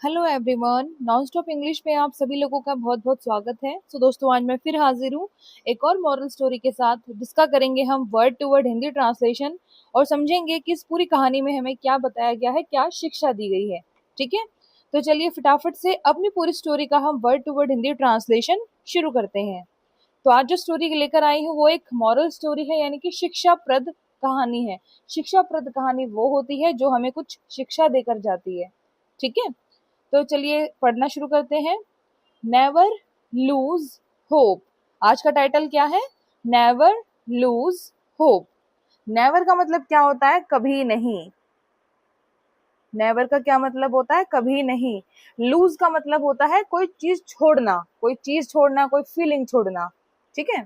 Hello everyone, non stop English में आप सभी लोगों का बहुत बहुत स्वागत है। दोस्तों, आज मैं फिर हाजिर हूँ एक और मॉरल स्टोरी के साथ, जिसका करेंगे हम word to word Hindi translation और समझेंगे कि इस पूरी कहानी में हमें क्या बताया गया है, क्या शिक्षा दी गई है। ठीक है, तो चलिए फटाफट से अपनी पूरी स्टोरी का हम word to word Hindi translation शुरू करते हैं। तो आज जो स्टोरी लेकर आई हूँ वो एक मॉरल स्टोरी है, यानी कि शिक्षाप्रद कहानी है। शिक्षाप्रद कहानी वो होती है जो हमें कुछ शिक्षा देकर जाती है। ठीक है, तो चलिए पढ़ना शुरू करते हैं। Never lose hope. आज का टाइटल क्या है? Never lose hope. नेवर का मतलब क्या होता है? कभी नहीं। नेवर का क्या मतलब होता है? कभी नहीं। लूज का मतलब होता है कोई चीज छोड़ना, कोई चीज छोड़ना, कोई फीलिंग छोड़ना। ठीक है,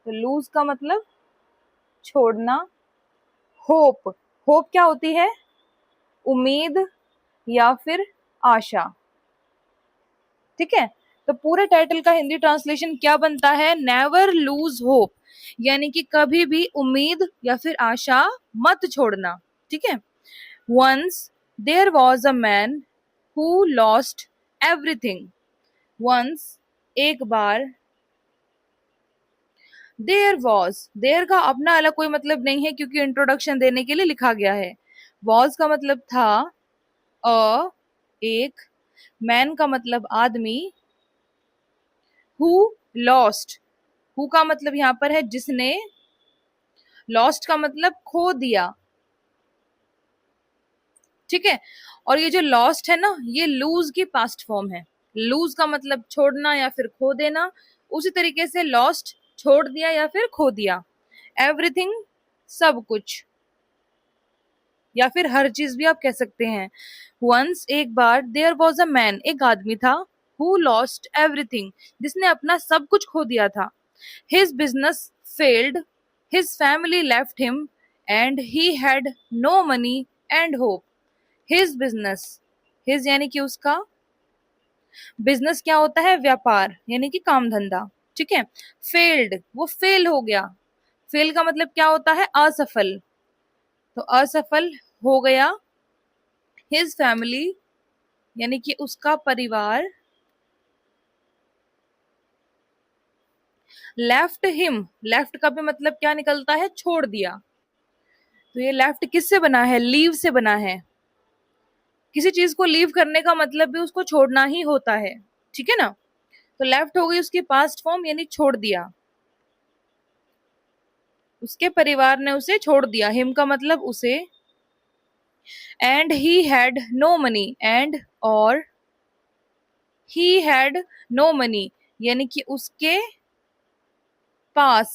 तो लूज का मतलब छोड़ना। होप, होप क्या होती है? उम्मीद या फिर आशा। ठीक है, तो पूरे टाइटल का हिंदी ट्रांसलेशन क्या बनता है? नेवर लूज होप, यानी कि कभी भी उम्मीद या फिर आशा मत छोड़ना। ठीक है। Once there was a man who lost everything. Once, एक बार। देयर वॉज, देयर का अपना अलग कोई मतलब नहीं है, क्योंकि इंट्रोडक्शन देने के लिए लिखा गया है। वॉज का मतलब था, अ एक, मैन का मतलब आदमी, हु लॉस्ट, हु का मतलब यहाँ पर है जिसने, लॉस्ट का मतलब खो दिया। ठीक है, और ये जो लॉस्ट है ना, ये लूज की पास्ट फॉर्म है। लूज का मतलब छोड़ना या फिर खो देना, उसी तरीके से लॉस्ट छोड़ दिया या फिर खो दिया। एवरीथिंग, सब कुछ, या फिर हर चीज भी आप कह सकते हैं। वंस, एक बार, देयर वॉज अ मैन, एक आदमी था, हु लॉस्ट एवरीथिंग, जिसने अपना सब कुछ खो दिया था। His business failed, his family left him, and he had no money and hope. His business, his यानी कि उसका, बिजनेस क्या होता है? व्यापार यानी कि काम धंधा। ठीक है, फेल्ड, वो फेल हो गया। फेल का मतलब क्या होता है? असफल, तो असफल हो गया। हिज फैमिली यानी कि उसका परिवार, लेफ्ट हिम, लेफ्ट का भी मतलब क्या निकलता है? छोड़ दिया। तो ये लेफ्ट किससे बना है? लीव से बना है। किसी चीज को लीव करने का मतलब भी उसको छोड़ना ही होता है। ठीक है ना, तो लेफ्ट हो गई उसकी पास्ट फॉर्म, यानी छोड़ दिया। उसके परिवार ने उसे छोड़ दिया। हिम का मतलब उसे। And he had no money, and और ही हैड नो मनी, यानी कि उसके पास।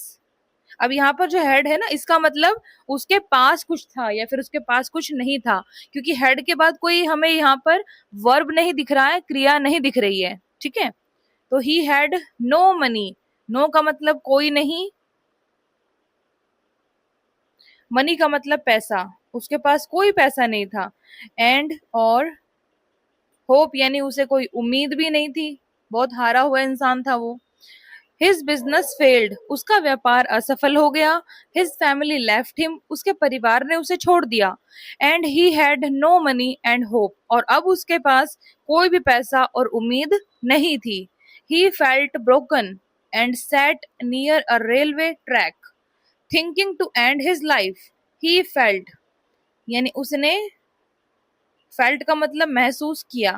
अब यहाँ पर जो हेड है ना, इसका मतलब उसके पास कुछ था या फिर उसके पास कुछ नहीं था, क्योंकि हेड के बाद कोई हमें यहाँ पर वर्ब नहीं दिख रहा है, क्रिया नहीं दिख रही है। ठीक है, तो he had no money, no का मतलब कोई नहीं, मनी का मतलब पैसा, उसके पास कोई पैसा नहीं था। एंड और होप, यानी उसे कोई उम्मीद भी नहीं थी, बहुत हारा हुआ इंसान था वो। हिज बिजनेस फेल्ड, उसका व्यापार असफल हो गया। हिज फैमिली लेफ्ट हिम, उसके परिवार ने उसे छोड़ दिया। And he had no money and hope, और अब उसके पास कोई भी पैसा और उम्मीद नहीं थी। He felt broken and sat near a railway track, thinking to end his life. He felt, यानी उसने, फेल्ट का मतलब महसूस किया।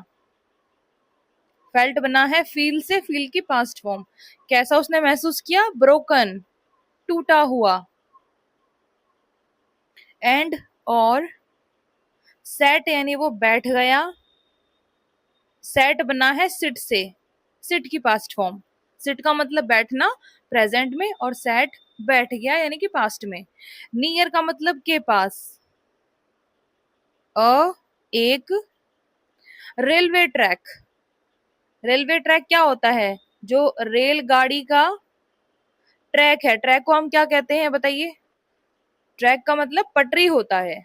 फेल्ट बना है फील से, फील की पास्ट फॉर्म। कैसा उसने महसूस किया? ब्रोकन, टूटा हुआ। एंड और सेट, यानी वो बैठ गया। सेट बना है सिट से, सिट की पास्ट फॉर्म। सिट का मतलब बैठना प्रेजेंट में, और सेट बैठ गया यानी कि पास्ट में। नियर का मतलब के पास। अ एक, रेलवे ट्रैक, रेलवे ट्रैक क्या होता है? जो रेलगाड़ी का ट्रैक है, ट्रैक को हम क्या कहते हैं बताइए? ट्रैक का मतलब पटरी होता है।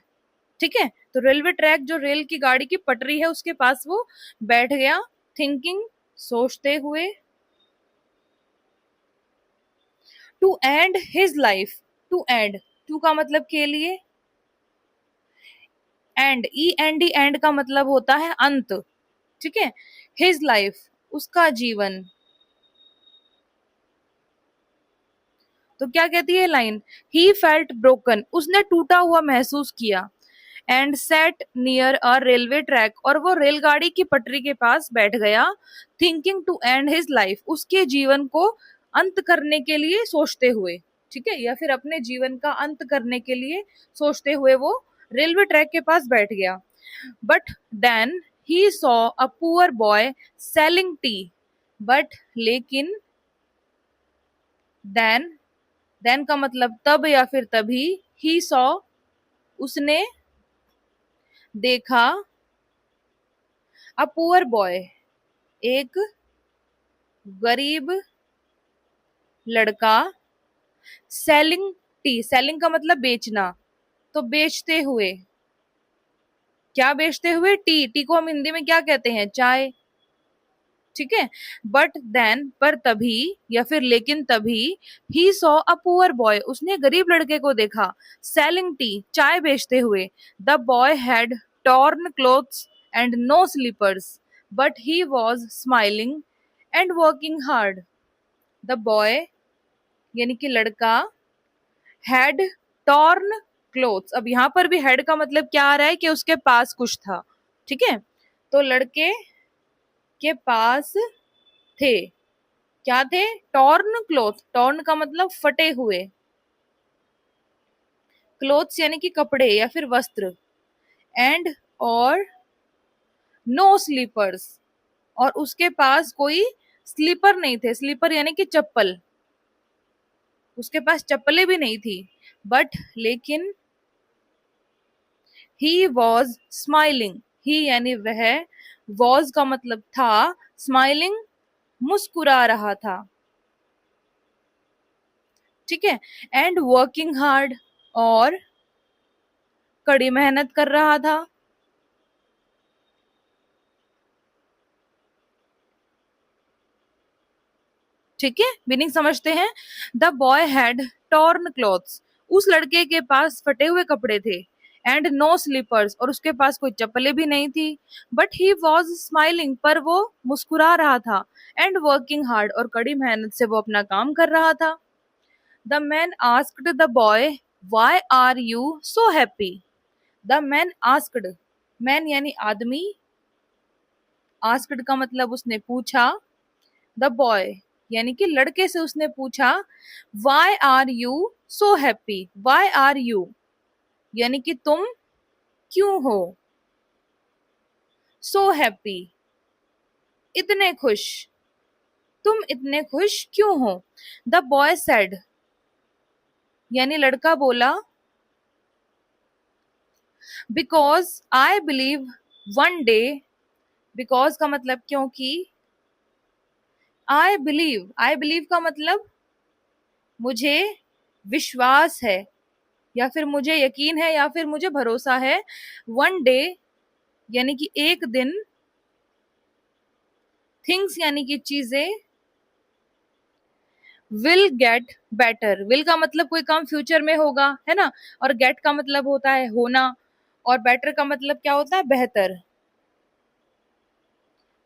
ठीक है, तो रेलवे ट्रैक जो रेल की गाड़ी की पटरी है उसके पास वो बैठ गया। थिंकिंग, सोचते हुए। To end his life, to end, to का मतलब के लिए, end, E N D, end का मतलब होता है अंत, ठीक है। हिज लाइफ, उसका जीवन। तो क्या कहती है लाइन, ही फेल्ट ब्रोकन, उसने टूटा हुआ महसूस किया, and sat near a railway track, और वो रेलगाड़ी की पटरी के पास बैठ गया, thinking to end his life, उसके जीवन को अंत करने के लिए सोचते हुए, ठीक है, या फिर अपने जीवन का अंत करने के लिए सोचते हुए वो रेलवे ट्रैक के पास बैठ गया। But then he saw a poor boy selling tea, but लेकिन, देन, देन का मतलब तब या फिर तभी, ही सॉ, उसने देखा, अ पुअर बॉय, एक गरीब लड़का, सेलिंग टी, सेलिंग का मतलब बेचना, तो बेचते हुए, क्या बेचते हुए, टी, टी को हम हिंदी में क्या कहते हैं, चाय, ठीक है। बट देन, पर तभी या फिर लेकिन तभी, ही सॉ अ पुअर बॉय, उसने गरीब लड़के को देखा, सेलिंग टी, चाय बेचते हुए, the boy had torn clothes and no slippers, but he was smiling and working hard. The boy यानी कि लड़का, हैड टॉर्न क्लोथ्स, अब यहाँ पर भी हेड का मतलब क्या आ रहा है कि उसके पास कुछ था, ठीक है। तो लड़के के पास थे, क्या थे, टॉर्न क्लोथ, टॉर्न का मतलब फटे हुए, क्लोथ्स यानी कि कपड़े या फिर वस्त्र, एंड, और नो स्लीपर्स, और उसके पास कोई स्लीपर नहीं थे, स्लीपर यानी कि चप्पल, उसके पास चप्पलें भी नहीं थी। बट लेकिन, ही वॉज स्माइलिंग, ही यानी वह, वॉज का मतलब था, स्माइलिंग मुस्कुरा रहा था, ठीक है, एंड वर्किंग हार्ड, और कड़ी मेहनत कर रहा था। ठीक है, मीनिंग समझते हैं। The boy had torn clothes, उस लड़के के पास फटे हुए कपड़े थे, एंड नो स्लीपर्स, और उसके पास कोई चप्पलें भी नहीं थी, बट ही वॉज स्माइलिंग, पर वो मुस्कुरा रहा था, एंड वर्किंग हार्ड, और कड़ी मेहनत से वो अपना काम कर रहा था। The man asked the boy, why are you so happy, the man asked, man यानी आदमी, आस्क्ड का मतलब उसने पूछा, द बॉय यानी कि लड़के से उसने पूछा, why are you so happy, why are you यानी कि तुम क्यों हो, सो हैप्पी इतने खुश, तुम इतने खुश क्यों हो। द बॉय सेड, यानी लड़का बोला, because I believe one day, because का मतलब क्योंकि, आई बिलीव का मतलब मुझे विश्वास है, या फिर मुझे यकीन है, या फिर मुझे भरोसा है, वन डे यानी कि एक दिन, थिंग्स यानी कि चीजें, विल गेट बेटर, विल का मतलब कोई काम फ्यूचर में होगा, है ना, और गेट का मतलब होता है होना, और बेटर का मतलब क्या होता है, बेहतर।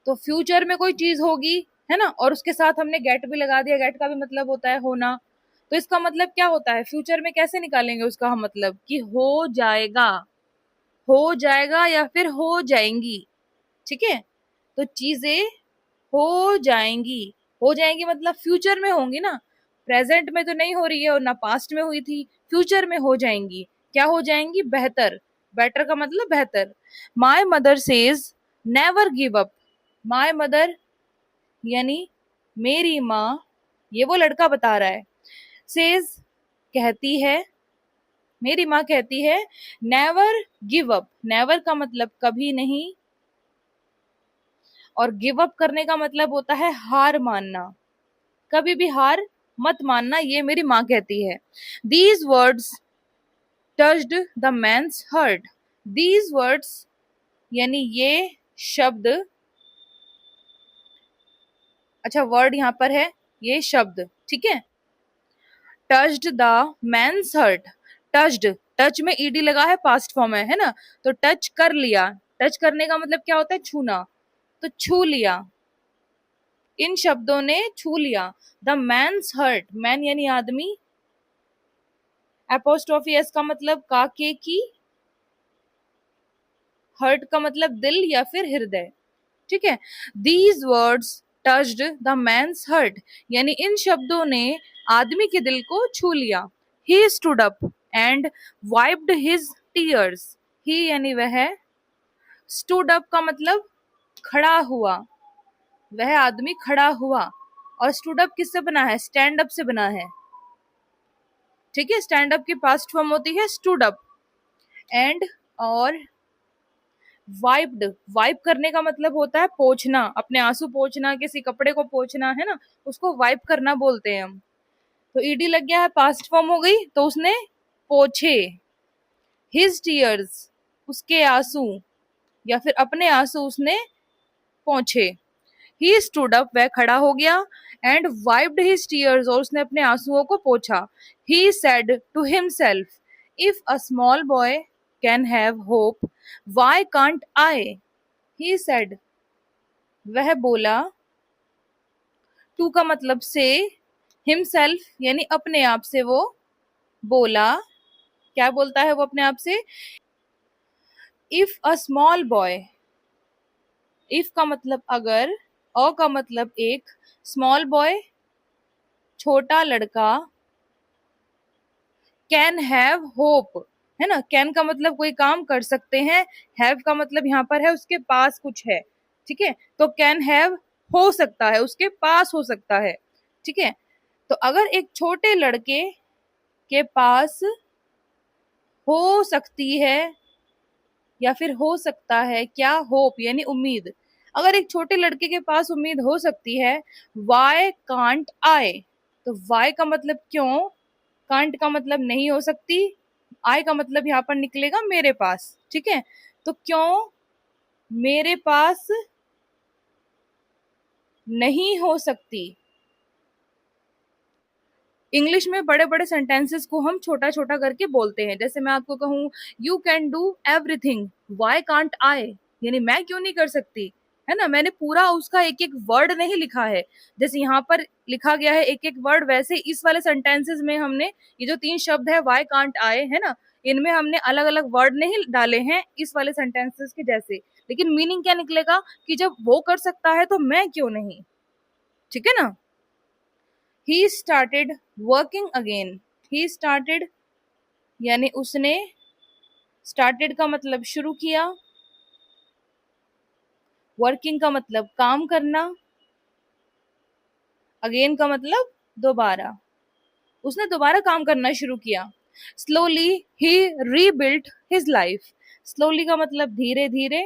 तो फ्यूचर में कोई चीज होगी, है ना, और उसके साथ हमने गेट भी लगा दिया, गेट का भी मतलब होता है होना, तो इसका मतलब क्या होता है, फ्यूचर में कैसे निकालेंगे उसका हम मतलब, कि हो जाएगा, हो जाएगा या फिर हो जाएंगी, ठीक है। तो चीजें हो जाएंगी, हो जाएंगी मतलब फ्यूचर में होंगी ना, प्रेजेंट में तो नहीं हो रही है और ना पास्ट में हुई थी, फ्यूचर में हो जाएंगी, क्या हो जाएंगी, बेहतर, बेटर का मतलब बेहतर। My mother says, never give up, my mother यानी मेरी माँ, ये वो लड़का बता रहा है, सेज कहती है, मेरी माँ कहती है, नेवर गिव अप, नेवर का मतलब कभी नहीं, और गिव अप करने का मतलब होता है हार मानना, कभी भी हार मत मानना, ये मेरी माँ कहती है। These words touched the man's heart, these words यानी ये शब्द, अच्छा वर्ड यहाँ पर है ये शब्द, ठीक है, touched the man's heart, touched touch में ईडी लगा है, पास्ट फॉर्म है ना, तो टच कर लिया। टच करने का मतलब क्या होता है? छूना। तो छू लिया, इन शब्दों ने छू लिया। द मैन्स हर्ट, मैन यानी आदमी, एपोस्ट्रोफी एस का मतलब काके की, हर्ट का मतलब दिल या फिर हृदय। ठीक है, these words touched the man's heart, यानी इन शब्दों ने आदमी के दिल को छू लिया। He stood up and wiped his tears, he यानी वह, स्टूड अप का मतलब खड़ा हुआ, वह आदमी खड़ा हुआ। और स्टूड अप किससे बना है? स्टैंड अप से बना है। ठीक है, स्टैंड अप की पास्ट फॉर्म होती है स्टूड अप। एंड, और वाइप्ड, वाइप करने का मतलब होता है पोंछना, अपने आंसू पोंछना, किसी कपड़े को पोंछना, है ना, उसको वाइप करना बोलते हैं हम। तो ईडी लग गया है, पास्ट फॉर्म हो गई, तो उसने पोछे। हिज टीयर्स, उसके आंसू या फिर अपने आंसू उसने पोंछे। ही स्टूड अप, वह खड़ा हो गया, एंड वाइप्ड हिज टीयर्स, और उसने अपने आंसुओं को पोंछा। He said to himself, if a small boy can have hope, why can't I? He said, वह बोला, टू का मतलब से, हिमसेल्फ यानी अपने आप से वो बोला। क्या बोलता है वो अपने आप से? If a small boy, if का मतलब अगर, अ का मतलब एक, स्मॉल बॉय छोटा लड़का, कैन हैव होप, है ना, कैन का मतलब कोई काम कर सकते हैं, हैव का मतलब यहाँ पर है उसके पास कुछ है। ठीक है, तो कैन हैव हो सकता है, उसके पास हो सकता है। ठीक है, तो अगर एक छोटे लड़के के पास हो सकती है या फिर हो सकता है क्या? होप यानी उम्मीद। अगर एक छोटे लड़के के पास उम्मीद हो सकती है, वाई कांट आई, तो वाई का मतलब क्यों, कांट का मतलब नहीं हो सकती, आई का मतलब यहाँ पर निकलेगा मेरे पास। ठीक है, तो क्यों मेरे पास नहीं हो सकती। इंग्लिश में बड़े बड़े सेंटेंसेस को हम छोटा छोटा करके बोलते हैं। जैसे मैं आपको कहूँ, you can do everything, why can't I, यानी मैं क्यों नहीं कर सकती, है ना, मैंने पूरा उसका एक एक वर्ड नहीं लिखा है। जैसे यहाँ पर लिखा गया है एक एक वर्ड, वैसे इस वाले सेंटेंसेस में हमने ये जो तीन शब्द है वाई कांट आई, है ना, इनमें हमने अलग अलग वर्ड नहीं डाले हैं इस वाले सेंटेंसेस के जैसे। लेकिन मीनिंग क्या निकलेगा कि जब वो कर सकता है तो मैं क्यों नहीं। ठीक है ना। He started working again, he started यानी उसने, स्टार्टेड का मतलब शुरू किया, वर्किंग का मतलब काम करना, अगेन का मतलब दोबारा, उसने दोबारा काम करना शुरू किया। स्लोली ही रीबिल्ट हिज लाइफ, स्लोली का मतलब धीरे धीरे,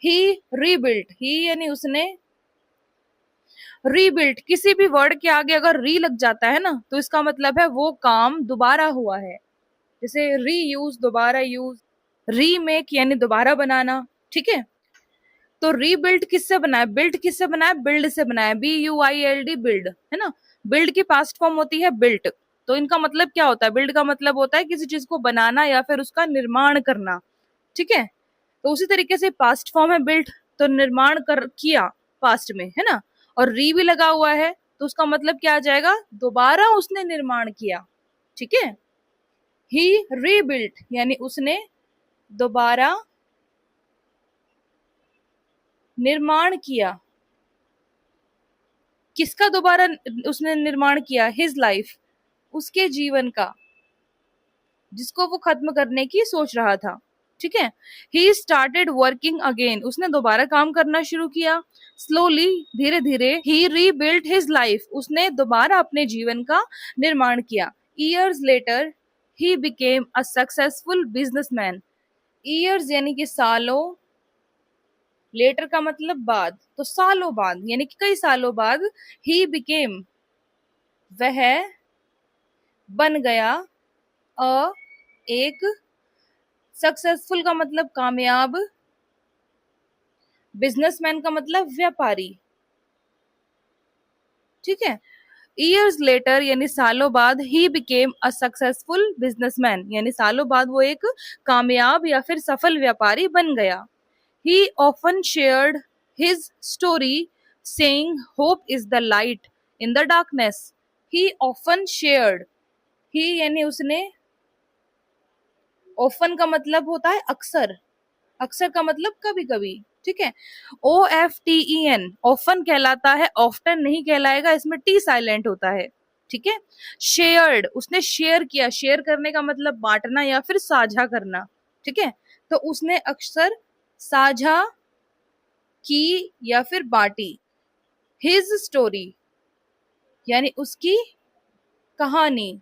ही रीबिल्ट, ही यानी उसने, रीबिल्ट किसी भी वर्ड के आगे अगर री लग जाता है ना, तो इसका मतलब है वो काम दोबारा हुआ है। जैसे री यूज, दोबारा यूज, रीमेक यानी दोबारा बनाना। ठीक है, तो रीबिल्ड किससे बना है? बिल्ड किससे बना है? बिल्ड से बना है, BUILD, बिल्ड, है ना। बिल्ड की पास्ट फॉर्म होती है बिल्ट। तो इनका मतलब क्या होता है? बिल्ड का मतलब होता है किसी चीज को बनाना या फिर उसका निर्माण करना। ठीक है, तो उसी तरीके से पास्ट फॉर्म है बिल्ट, तो निर्माण कर किया पास्ट में, है ना। और री भी लगा हुआ है, तो उसका मतलब क्या आ जाएगा? दोबारा उसने निर्माण किया। ठीक है, ही रीबिल्ट यानी उसने दोबारा निर्माण किया। किसका दोबारा उसने निर्माण किया? हिज लाइफ, उसके जीवन का, जिसको वो खत्म करने की सोच रहा था। ठीक है, ही स्टार्टेड वर्किंग अगेन, उसने दोबारा काम करना शुरू किया। स्लोली, धीरे धीरे, ही रीबिल्ट हिज लाइफ, उसने दोबारा अपने जीवन का निर्माण किया। Years later he became a successful businessman, years यानी कि सालों, लेटर का मतलब बाद, तो सालों बाद यानी कि कई सालों बाद, ही बिकेम वह बन गया, अ एक, सक्सेसफुल का मतलब कामयाब, बिजनेसमैन का मतलब व्यापारी। ठीक है, ईयर्स लेटर यानी सालों बाद he became a successful businessman, यानी सालों बाद वो एक कामयाब या फिर सफल व्यापारी बन गया। He often shared his story saying hope is the light in the darkness. He often shared, he यानी उसने, ऑफन का मतलब होता है अक्सर, अक्सर का मतलब कभी कभी, ठीक है। OFTEN ऑफन कहलाता है, ऑफ्टन नहीं कहलाएगा, इसमें टी साइलेंट होता है, ठीक है। शेयर्ड, उसने शेयर किया, शेयर करने का मतलब बांटना या फिर साझा करना, ठीक है। तो उसने अक्सर साझा की या फिर बांटी। हिज स्टोरी यानी उसकी कहानी,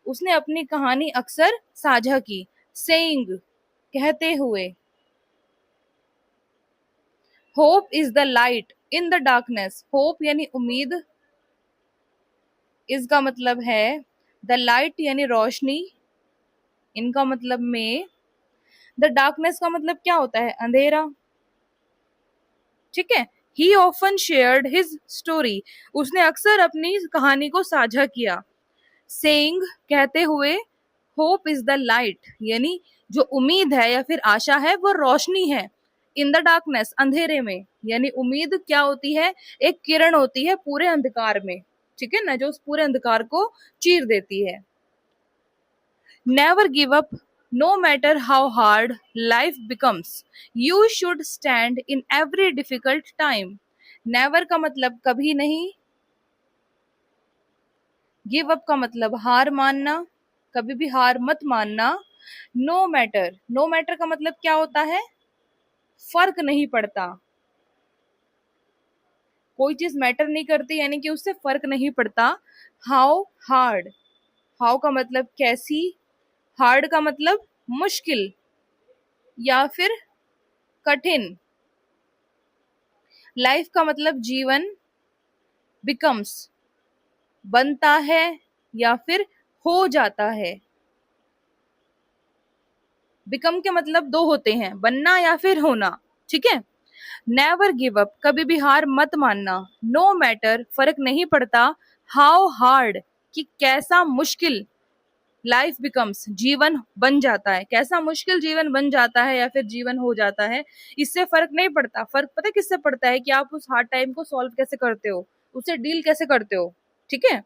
उसने अपनी कहानी अक्सर साझा की। सेइंग कहते हुए, hope is the light in the darkness, hope यानी उम्मीद, इसका मतलब है द लाइट यानी रोशनी, इनका मतलब में, द डार्कनेस का मतलब क्या होता है, अंधेरा, ठीक है। ही ऑफन शेयर्ड हिज स्टोरी, उसने अक्सर अपनी कहानी को साझा किया। सेइंग कहते हुए, होप इज द लाइट यानी जो उम्मीद है या फिर आशा है वो रोशनी है, इन द डार्कनेस अंधेरे में, यानी उम्मीद क्या होती है, एक किरण होती है पूरे अंधकार में, ठीक है ना, जो उस पूरे अंधकार को चीर देती है। Never give up no matter how hard life becomes, you should stand in every difficult time. Never का मतलब कभी नहीं, गिव अप का मतलब हार मानना, कभी भी हार मत मानना। नो मैटर, नो मैटर का मतलब क्या होता है, फर्क नहीं पड़ता, कोई चीज मैटर नहीं करती यानी कि उससे फर्क नहीं पड़ता। हाउ हार्ड, हाउ का मतलब कैसी, हार्ड का मतलब मुश्किल या फिर कठिन, लाइफ का मतलब जीवन, बिकम्स बनता है या फिर हो जाता है। बिकम के मतलब दो होते हैं, बनना या फिर होना, ठीक है। नेवर गिव अप कभी भी हार मत मानना। नो मैटर फर्क नहीं पड़ता। हाउ हार्ड कि कैसा मुश्किल, लाइफ बिकम्स जीवन बन जाता है, कैसा मुश्किल जीवन बन जाता है या फिर जीवन हो जाता है, इससे फर्क नहीं पड़ता। फर्क पता है किससे पड़ता है, कि आप उस हार्ड टाइम को सॉल्व कैसे करते हो, उससे डील कैसे करते हो, ठीक है।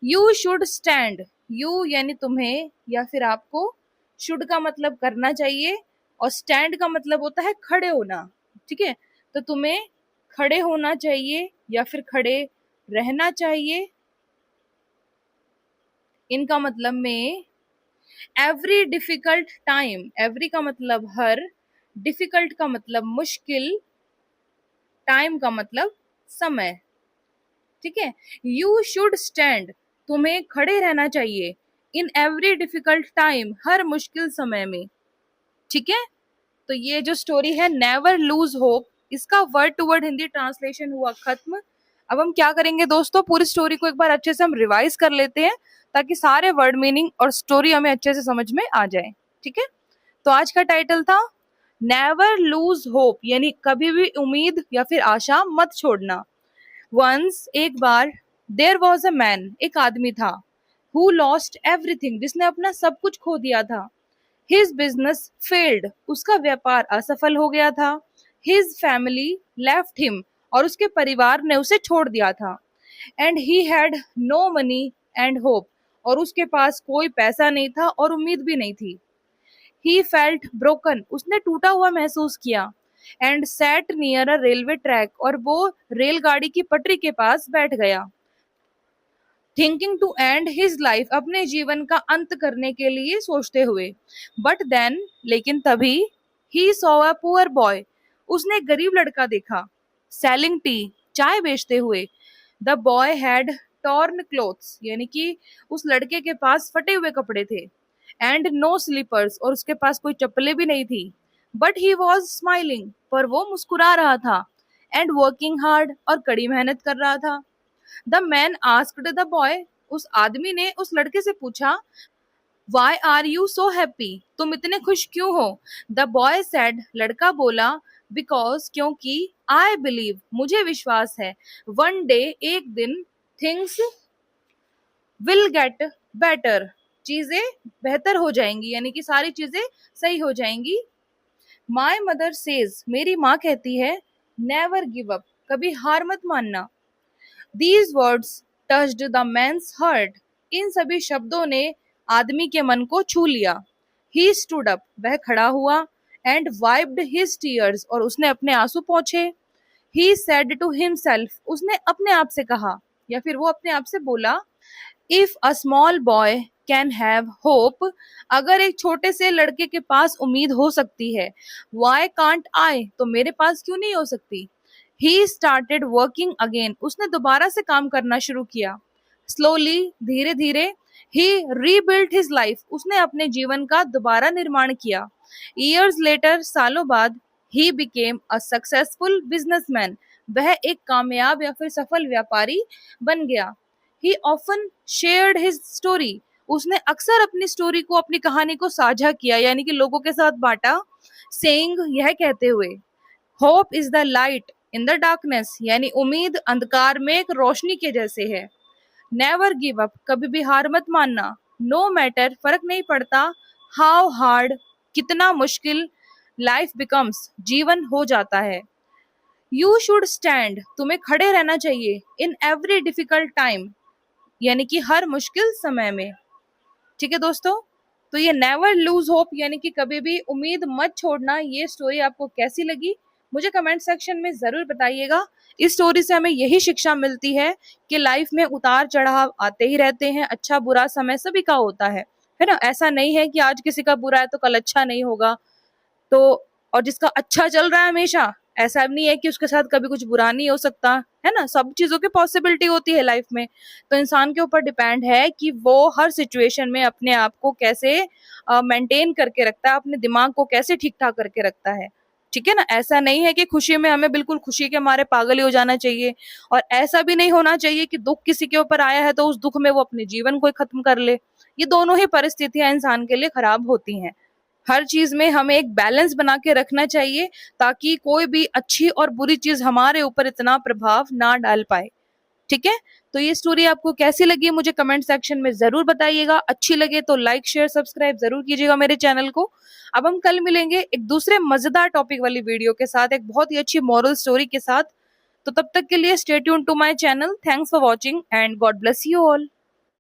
यू शुड स्टैंड, यू यानी तुम्हें या फिर आपको, शुड का मतलब करना चाहिए और स्टैंड का मतलब होता है खड़े होना, ठीक है। तो तुम्हें खड़े होना चाहिए या फिर खड़े रहना चाहिए, इनका मतलब में। एवरी डिफिकल्ट टाइम, एवरी का मतलब हर, डिफिकल्ट का मतलब मुश्किल, टाइम का मतलब समय, ठीक है। यू शुड स्टैंड तुम्हें खड़े रहना चाहिए, इन एवरी डिफिकल्ट टाइम हर मुश्किल समय में, ठीक है। तो ये जो स्टोरी है नेवर लूज होप, इसका word to word Hindi translation हुआ खत्म। अब हम क्या करेंगे दोस्तों, पूरी स्टोरी को एक बार अच्छे से हम रिवाइज कर लेते हैं, ताकि सारे वर्ड मीनिंग और स्टोरी हमें अच्छे से समझ में आ जाए, ठीक है। तो आज का टाइटल था नेवर लूज होप, यानी कभी भी उम्मीद या फिर आशा मत छोड़ना। वंस एक बार, देयर वॉज अ मैन एक आदमी था, हु लॉस्ट एवरीथिंग जिसने अपना सब कुछ खो दिया था। हिज बिजनेस फेल्ड उसका व्यापार असफल हो गया था। हिज फैमिली लेफ्ट हिम और उसके परिवार ने उसे छोड़ दिया था। And he had no money and hope और उसके पास कोई पैसा नहीं था और उम्मीद भी नहीं थी। ही फेल्ट ब्रोकन उसने टूटा हुआ महसूस किया। And sat near a railway track और वो रेलगाड़ी की पटरी के पास बैठ गया। Thinking to end his life अपने जीवन का अंत करने के लिए सोचते हुए। बट देन लेकिन तभी, ही सॉ अ पुअर बॉय उसने एक गरीब लड़का देखा, सेलिंग टी चाय बेचते हुए। The boy had torn clothes यानी कि उस लड़के के पास फटे हुए कपड़े थे। एंड नो स्लीपर्स और उसके पास कोई चप्पलें भी नहीं थी। बट ही वॉज स्माइलिंग पर वो मुस्कुरा रहा था। एंड वर्किंग हार्ड और कड़ी मेहनत कर रहा था। The man asked the boy उस आदमी ने उस लड़के से पूछा, why are you so happy तुम इतने खुश क्यों हो। द बॉय सेड लड़का बोला, बिकॉज क्योंकि, आई बिलीव मुझे विश्वास है, वन डे एक दिन, थिंग्स विल गेट बेटर, चीजें बेहतर हो जाएंगी, यानी कि सारी चीजें सही हो जाएंगी। माई मदर सेज, मेरी माँ कहती है, नेवर गिव अप, कभी हार मत मानना। These words touched the man's heart, इन सभी शब्दों ने आदमी के मन को छू लिया। ही स्टूड अप, वह खड़ा हुआ, एंड वाइप्ड हिज टीयर्स, और उसने अपने आंसू पोंछे। ही सेड टू हिमसेल्फ, उसने अपने आप से कहा, या फिर वो अपने आप से बोला, if a small boy can have hope, अगर एक छोटे से लड़के के पास उम्मीद हो सकती है, वाई कांट आई, तो मेरे पास क्यों नहीं हो सकती। ही स्टार्टेड वर्किंग अगेन, उसने दोबारा से काम करना शुरू किया। स्लोली, धीरे धीरे, ही रीबिल्ट हिज लाइफ, उसने अपने जीवन का दोबारा निर्माण किया। ईयर्स लेटर, सालों बाद, he became a successful businessman, वह एक कामयाब या फिर सफल व्यापारी बन गया। He often shared his story, उसने अक्सर अपनी स्टोरी को, अपनी कहानी को साझा किया, यानी कि लोगों के साथ बांटा। सेइंग, यह कहते हुए, hope is the light in the darkness, यानी उम्मीद अंधकार में एक रोशनी के जैसे है। नेवर गिव अप, कभी भी हार मत मानना। नो मैटर, फर्क नहीं पड़ता, हाउ हार्ड, कितना मुश्किल, लाइफ बिकम्स, जीवन हो जाता है। यू शुड स्टैंड, तुम्हें खड़े रहना चाहिए। इन एवरी डिफिकल्ट टाइम, यानी कि हर मुश्किल समय में। ठीक है दोस्तों, तो ये नेवर लूज होप, यानी कि कभी भी उम्मीद मत छोड़ना, ये स्टोरी आपको कैसी लगी मुझे कमेंट सेक्शन में जरूर बताइएगा। इस स्टोरी से हमें यही शिक्षा मिलती है कि लाइफ में उतार चढ़ाव आते ही रहते हैं, अच्छा बुरा समय सभी का होता है ना। ऐसा नहीं है कि आज किसी का बुरा है तो कल अच्छा नहीं होगा, तो और जिसका अच्छा चल रहा है हमेशा, ऐसा नहीं है कि उसके साथ कभी कुछ बुरा नहीं हो सकता, है ना। सब चीजों की पॉसिबिलिटी होती है लाइफ में। तो इंसान के ऊपर डिपेंड है कि वो हर सिचुएशन में अपने आप को कैसे मेंटेन करके रखता है, अपने दिमाग को कैसे ठीक ठाक करके रखता है। ठीक है ना, ऐसा नहीं है कि खुशी में हमें बिल्कुल खुशी के मारे पागल ही हो जाना चाहिए, और ऐसा भी नहीं होना चाहिए कि दुख किसी के ऊपर आया है तो उस दुख में वो अपने जीवन को ही खत्म कर ले। ये दोनों ही परिस्थितियां इंसान के लिए खराब होती हैं। हर चीज में हमें एक बैलेंस बना के रखना चाहिए, ताकि कोई भी अच्छी और बुरी चीज हमारे ऊपर इतना प्रभाव ना डाल पाए। ठीक है, तो ये स्टोरी आपको कैसी लगी मुझे कमेंट सेक्शन में जरूर बताइएगा। अच्छी लगे तो लाइक शेयर सब्सक्राइब जरूर कीजिएगा मेरे चैनल को। अब हम कल मिलेंगे एक दूसरे मजेदार टॉपिक वाली वीडियो के साथ, एक बहुत ही अच्छी मॉरल स्टोरी के साथ। तो तब तक के लिए stay tuned to my channel. Thanks for watching and God bless you all.